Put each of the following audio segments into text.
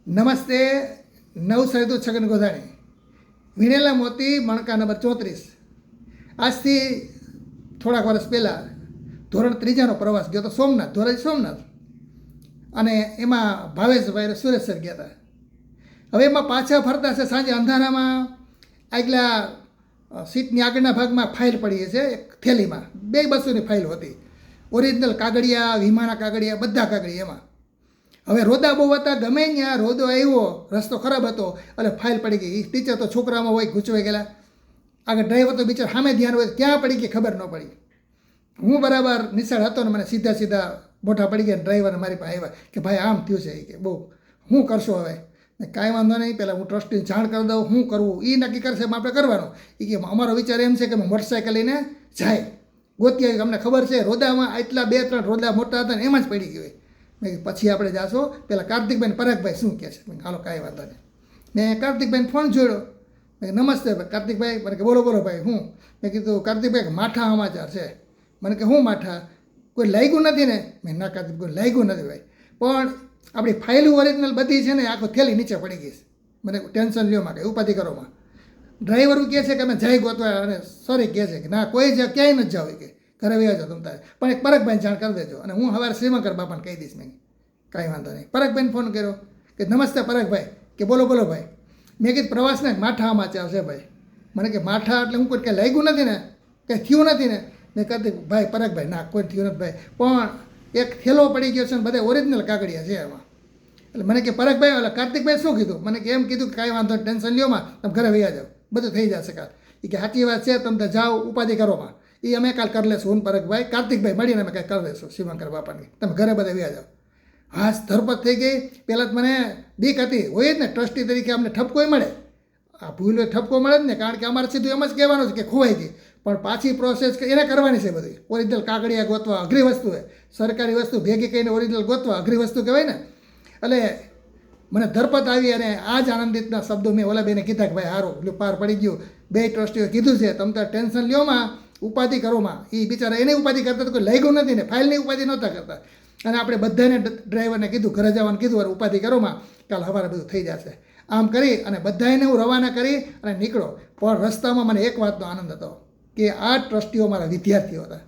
નમસ્તે. નવસરિતુ છગન ગોધાણી, વિણેલા મોતી, મણકા નંબર 34. આજથી થોડાક વર્ષ પહેલાં ધોરણ 3નો પ્રવાસ ગયો તો સોમનાથ, ધોરાજી સોમનાથ, અને એમાં ભાવેશભાઈ સુરેશ સર ગયા હતા. હવે એમાં પાછા ફરતા છે સાંજે અંધારામાં આગલા સીટની આગળના ભાગમાં ફાઇલ પડી છે, એક થેલીમાં 200ની ફાઇલ હતી, ઓરિજિનલ કાગળિયા, વીમાના કાગળિયા, બધા કાગળિયા એમાં. હવે રોદા બહુ હતા, ગમે ત્યાં રોદો આવ્યો, રસ્તો ખરાબ હતો એટલે ફાઇલ પડી ગઈ. ટીચર તો છોકરામાં હોય, ગૂંચવાઈ ગયેલા. આગળ ડ્રાઈવર તો બિચાર સામે ધ્યાન હોય, ક્યાં પડી ગઈ ખબર ન પડી. હું બરાબર નિશાળ હતો ને મને સીધા મોઢા પડી ગયા. ડ્રાઈવર મારી પાસે આવ્યા કે ભાઈ આમ થયું છે, કે બહુ શું કરશો હવે? કાંઈ વાંધો નહીં, પહેલાં હું ટ્રસ્ટીને જાણ કરી દઉં, શું કરવું એ નક્કી કરશે, આપણે કરવાનું. એ કે અમારો વિચાર એમ છે કે મોટરસાઇકલ લઈને જાય, ગોતી આવી. અમને ખબર છે રોદામાં આટલા 2-3 રોદા મોટા હતા ને એમાં જ પડી ગયું. મેં પછી આપણે જાશો, પહેલાં કાર્તિકભાઈ પરાગભાઈ શું કહે છે? હાલો કાંઈ વાંધો નહીં. મેં કાર્તિકભાઈને ફોન જોડ્યો. મેં નમસ્તે કાર્તિકભાઈ. મને કે બોલો ભાઈ. હું મેં કીધું કાર્તિકભાઈ માઠા સમાચાર છે. મને કે હું માઠા? કોઈ લાગ્યું નથી ને? મેં ના કાર્તિક, કોઈ લાગ્યું નથી ભાઈ, પણ આપણી ફાઇલું ઓરિજિનલ બધી છે ને આખો થેલી નીચે પડી ગઈ છે. મને ટેન્શન લ્યોમાં કે ઉપાધિ કરોમાં. ડ્રાઈવર કહે છે કે અમે જઈ ગોતવા, અને સોરી કહે છે કે ના કોઈ ક્યાંય નથી જાવ, કે ઘરે વહી જાઓ તમે તારે, પણ એક પરાગભાઈને જાણ કરી દેજો, અને હું સવારે શ્રીમંકર બાપાને કહી દઈશ. મેં કાંઈ વાંધો નહીં. પરાગભાઈને ફોન કર્યો કે નમસ્તે પરાગભાઈ. કે બોલો ભાઈ. મેં કીધું પ્રવાસના માઠા સમાચાર છે ભાઈ. મને કે માઠા એટલે હું કોઈ કંઈ લાગ્યું નથી ને, કંઈ થયું નથી ને? મેં કીધું ભાઈ પરાગભાઈ ના કોઈ થયું નથી ભાઈ, પણ એક થેલો પડી ગયો છે ને બધા ઓરિજિનલ કાગળિયા છે એમાં. એટલે મને કે પરાગભાઈ એટલે કાર્તિકભાઈ શું કીધું? મને કે એમ કીધું કે કાંઈ વાંધો ટેન્શન લ્યોમાં, તમે ઘરે વહી જાઓ, બધું થઈ જશે કાલ. એ કે સાચી વાત છે, તમે જાઓ ઉપાધિ કરોમાં, એ અમે કાલ કરી લેશું. હું પરાગભાઈ કાર્તિકભાઈ મળીને અમે કાંઈ કરી દઈશું શિવંકર બાપાની, તમે ઘરે બધા વ્યા જાઓ. હાશ ધરપત થઈ ગઈ. પહેલાં જ મને બીક હતી, હોય જ ને ટ્રસ્ટી તરીકે અમને ઠપકો મળે, આ ભૂલ હોય ઠપકો મળે જ ને, કારણ કે અમારે સીધું એમ જ કહેવાનું છે કે ખોવાઈ ગઈ. પણ પાછી પ્રોસેસ એને કરવાની છે બધી. ઓરિજિનલ કાગળિયા ગોતવા અઘરી વસ્તુ છે, સરકારી વસ્તુ ભેગી કરીને ઓરિજિનલ ગોતવા અઘરી વસ્તુ કહેવાય ને. એટલે મને ધરપત આવી, અને આ જ આનંદિતના શબ્દો મેં ઓલા બેને કીધા કે ભાઈ સારું પેલું પાર પડી ગયું. 2 ટ્રસ્ટીઓ કીધું છે તમે તાર ટેન્શન લ્યોમાં, ઉપાધિ કરોમાં. એ બિચારા એને ઉપાધિ કરતા તો કોઈ લાગ્યું નથી ને, ફાઇલની ઉપાધિ નહોતા કરતા. અને આપણે બધાને ડ્રાઈવરને કીધું ઘરે જવાનું કીધું, અને ઉપાધિ કરોમાં, કાલ સવારે બધું થઈ જશે. આમ કરી અને બધાને હું રવાના કરી અને નીકળો. પણ રસ્તામાં મને એક વાતનો આનંદ હતો કે આ ટ્રસ્ટીઓ મારા વિદ્યાર્થીઓ હતા.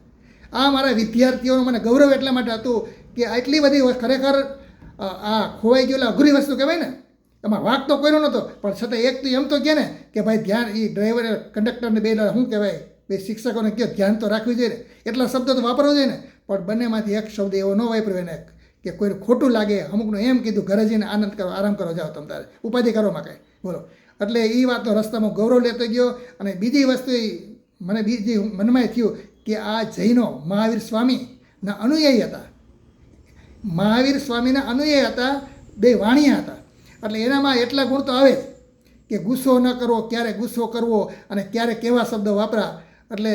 આ મારા વિદ્યાર્થીઓનું મને ગૌરવ એટલા માટે હતું કે આટલી બધી ખરેખર આ ખોવાઈ ગયેલા અઘરી વસ્તુ કહેવાય ને, એમાં વાંક તો કોઈનો નહોતો, પણ છતાં એક તો એમ તો કહે ને કે ભાઈ ધ્યાન, એ ડ્રાઈવર કંડક્ટરને બે શું કહેવાય, બે શિક્ષકોને કહો ધ્યાન તો રાખવું જોઈએ ને, એટલા શબ્દો તો વાપરવો જોઈએ ને. પણ બંનેમાંથી એક શબ્દ એવો ન વાપર્યો એને કે કોઈને ખોટું લાગે. અમુકનું એમ કીધું ઘરે જઈને આનંદ કરો, આરામ કરો, જાઓ તમે તારે, ઉપાધિ કરોમાં કાંઈ બોલો. એટલે એ વાતનો રસ્તામાં ગૌરવ લેતો ગયો. અને બીજી વસ્તુ મને બીજી મનમાં થયું કે આ જૈનો મહાવીર સ્વામીના અનુયાયી હતા. મહાવીર સ્વામીના અનુયાયી હતા, 2 વાણિયા હતા. એટલે એનામાં એટલા ગુણ તો આવે કે ગુસ્સો ન કરવો, ક્યારે ગુસ્સો કરવો અને ક્યારે કેવા શબ્દો વાપરા. એટલે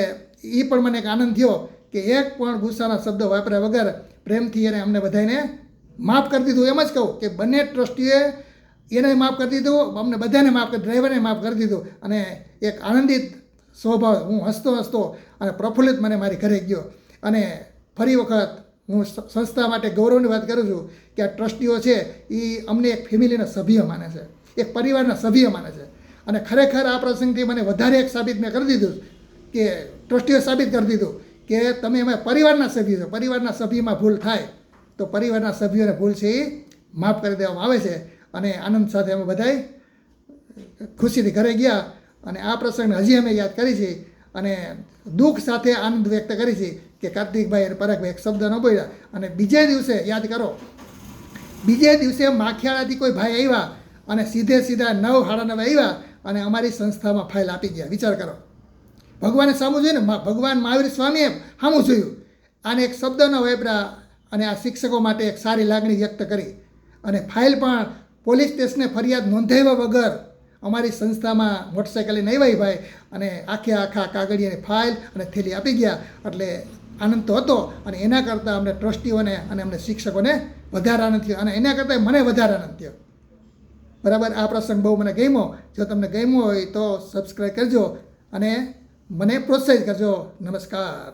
એ પણ મને એક આનંદ થયો કે એક પણ ગુસ્સાના શબ્દો વાપર્યા વગર પ્રેમથી એને અમને બધાને માફ કરી દીધું. એમ જ કહું કે બંને ટ્રસ્ટીએ એને માફ કરી દીધું, અમને બધાને માફ કરી, ડ્રાઈવરને માફ કરી દીધું. અને એક આનંદિત સ્વભાવ, હું હસતો અને પ્રફુલ્લિત મને મારી ઘરે ગયો. અને ફરી વખત હું સંસ્થા માટે ગૌરવની વાત કરું છું કે આ ટ્રસ્ટીઓ છે એ અમને એક ફેમિલીના સભ્ય માને છે, એક પરિવારના સભ્ય માને છે. અને ખરેખર આ પ્રસંગથી મને વધારે એક સાબિત મેં કરી દીધું કે ટ્રસ્ટીઓ સાબિત કરી દીધું કે તમે અમે પરિવારના સભ્યો છો. પરિવારના સભ્યમાં ભૂલ થાય તો પરિવારના સભ્યોને ભૂલ છે એ માફ કરી દેવામાં આવે છે. અને આનંદ સાથે અમે બધાય ખુશીથી ઘરે ગયા. અને આ પ્રસંગને હજી અમે યાદ કરી છે, અને દુઃખ સાથે આનંદ વ્યક્ત કરી છે કે કાર્તિકભાઈ અને પરાગભાઈ એક શબ્દ ન બોલ્યા. અને બીજે દિવસે યાદ કરો, બીજે દિવસે માખિયાળાથી કોઈ ભાઈ આવ્યા અને સીધા 9:30 આવ્યા અને અમારી સંસ્થામાં ફાઇલ આપી ગયા. વિચાર કરો, ભગવાને સામું જોયું ને, ભગવાન મહાવીર સ્વામીએ સામું જોયું. આને એક શબ્દ ન વાપર્યા અને આ શિક્ષકો માટે એક સારી લાગણી વ્યક્ત કરી. અને ફાઇલ પણ પોલીસ સ્ટેશને ફરિયાદ નોંધાવ્યા વગર અમારી સંસ્થામાં મોટરસાઇકલ લઈને આવ્યા ભાઈ, અને આખા કાગળિયાની ફાઇલ અને થેલી આપી ગયા. એટલે આનંદ તો હતો, અને એના કરતાં અમને ટ્રસ્ટીઓને અને અમને શિક્ષકોને વધારે આનંદ થયો, અને એના કરતાં મને વધારે આનંદ થયો. બરાબર, આ પ્રસંગ બહુ મને ગમ્યો. જો તમને ગમ્યો હોય તો સબસ્ક્રાઈબ કરજો અને મને પ્રોત્સાહિત કરજો. નમસ્કાર.